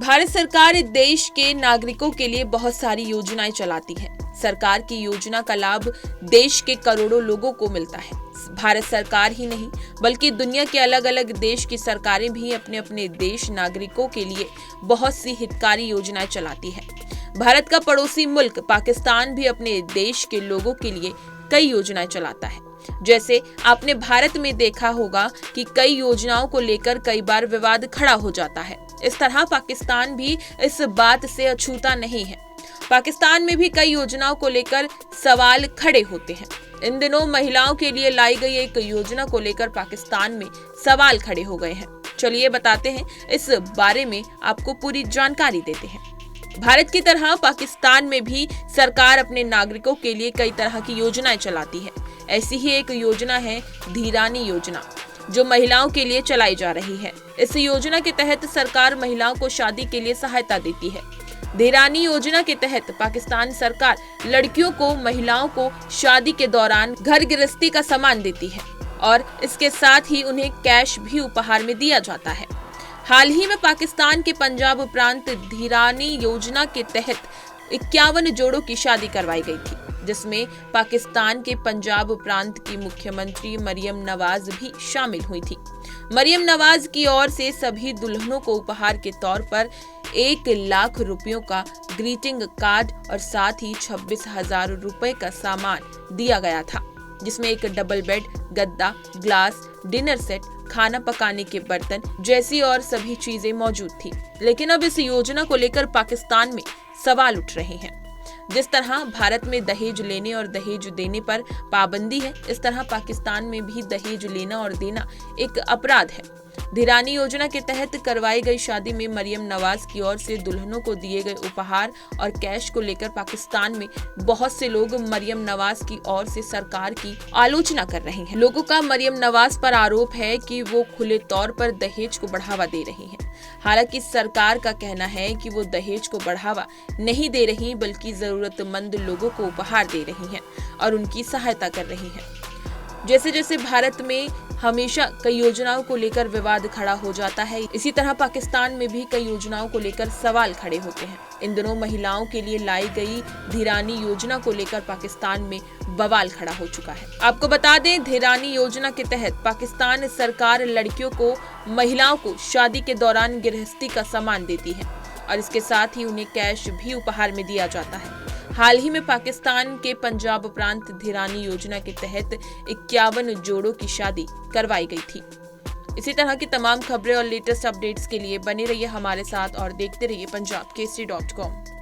भारत सरकार देश के नागरिकों के लिए बहुत सारी योजनाएं चलाती है। सरकार की योजना का लाभ देश के करोड़ों लोगों को मिलता है। भारत सरकार ही नहीं बल्कि दुनिया के अलग अलग देश की सरकारें भी अपने अपने देश नागरिकों के लिए बहुत सी हितकारी योजनाएं चलाती है। भारत का पड़ोसी मुल्क पाकिस्तान भी अपने देश के लोगों के लिए कई योजनाएं चलाता है। जैसे आपने भारत में देखा होगा कि कई योजनाओं को लेकर कई बार विवाद खड़ा हो जाता है। इस तरह पाकिस्तान भी इस बात से अछूता नहीं है। पाकिस्तान में भी कई योजनाओं को लेकर सवाल खड़े होते हैं। इन दिनों महिलाओं के लिए लाई गई एक योजना को लेकर पाकिस्तान में सवाल खड़े हो गए हैं। चलिए बताते हैं, इस बारे में आपको पूरी जानकारी देते हैं। भारत की तरह पाकिस्तान में भी सरकार अपने नागरिकों के लिए कई तरह की योजनाएं चलाती है। ऐसी ही एक योजना है धीरानी योजना, जो महिलाओं के लिए चलाई जा रही है। इस योजना के तहत सरकार महिलाओं को शादी के लिए सहायता देती है। धीरानी योजना के तहत पाकिस्तान सरकार लड़कियों को, महिलाओं को शादी के दौरान घर गृहस्थी का सामान देती है और इसके साथ ही उन्हें कैश भी उपहार में दिया जाता है। हाल ही में पाकिस्तान के पंजाब प्रांत धीरानी योजना के तहत 51 जोड़ों की शादी करवाई गई थी, जिसमें पाकिस्तान के पंजाब प्रांत की मुख्यमंत्री मरियम नवाज भी शामिल हुई थी। मरियम नवाज की ओर से सभी दुल्हनों को उपहार के तौर पर 1 लाख रुपयों का ग्रीटिंग कार्ड और साथ ही 26,000 रुपए का सामान दिया गया था, जिसमें एक डबल बेड, गद्दा, ग्लास, डिनर सेट, खाना पकाने के बर्तन जैसी और सभी चीजें मौजूद थी। लेकिन अब इस योजना को लेकर पाकिस्तान में सवाल उठ रहे हैं। जिस तरह भारत में दहेज लेने और दहेज देने पर पाबंदी है, इस तरह पाकिस्तान में भी दहेज लेना और देना एक अपराध है। धीरानी योजना के तहत करवाई गई शादी में मरियम नवाज की ओर से दुल्हनों को दिए गए उपहार और कैश को लेकर पाकिस्तान में बहुत से लोग मरियम नवाज की ओर से सरकार की आलोचना कर रहे हैं। लोगों का मरियम नवाज पर आरोप है कि वो खुले तौर पर दहेज को बढ़ावा दे रही हैं। हालांकि सरकार का कहना है कि वो दहेज को बढ़ावा नहीं दे रही, बल्कि जरूरतमंद लोगों को उपहार दे रही हैं और उनकी सहायता कर रही हैं। जैसे जैसे भारत में हमेशा कई योजनाओं को लेकर विवाद खड़ा हो जाता है, इसी तरह पाकिस्तान में भी कई योजनाओं को लेकर सवाल खड़े होते हैं। इन दिनों महिलाओं के लिए लाई गई धीरानी योजना को लेकर पाकिस्तान में बवाल खड़ा हो चुका है। आपको बता दें, धीरानी योजना के तहत पाकिस्तान सरकार लड़कियों को, महिलाओं को शादी के दौरान गृहस्थी का सामान देती है और इसके साथ ही उन्हें कैश भी उपहार में दिया जाता है। हाल ही में पाकिस्तान के पंजाब प्रांत धीरानी योजना के तहत 51 जोड़ों की शादी करवाई गई थी। इसी तरह की तमाम खबरें और लेटेस्ट अपडेट्स के लिए बने रहिए हमारे साथ और देखते रहिए punjabkesari.com।